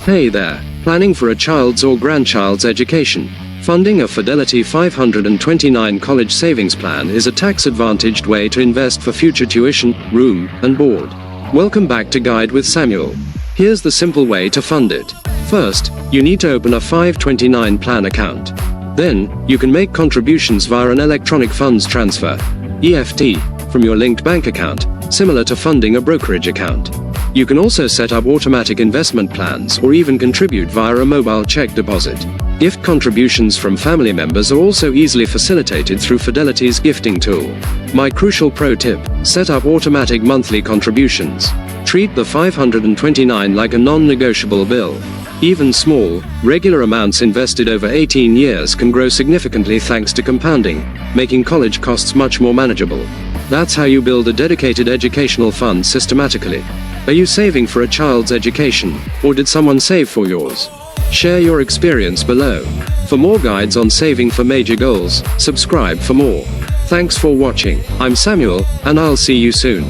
Hey there, planning for a child's or grandchild's education? Funding a Fidelity 529 college savings plan is a tax-advantaged way to invest for future tuition, room, and board. Welcome back to Guide with Samuel. Here's the simple way to fund it. First, you need to open a 529 plan account. Then, you can make contributions via an electronic funds transfer, EFT, from your linked bank account, similar to funding a brokerage account. You can also set up automatic investment plans or even contribute via a mobile check deposit. Gift contributions from family members are also easily facilitated through Fidelity's gifting tool. My crucial pro tip: set up automatic monthly contributions. Treat the 529 like a non-negotiable bill. Even small, regular amounts invested over 18 years can grow significantly thanks to compounding, making college costs much more manageable. That's how you build a dedicated educational fund systematically. Are you saving for a child's education, or did someone save for yours? Share your experience below. For more guides on saving for major goals, subscribe for more. Thanks for watching. I'm Samuel, and I'll see you soon.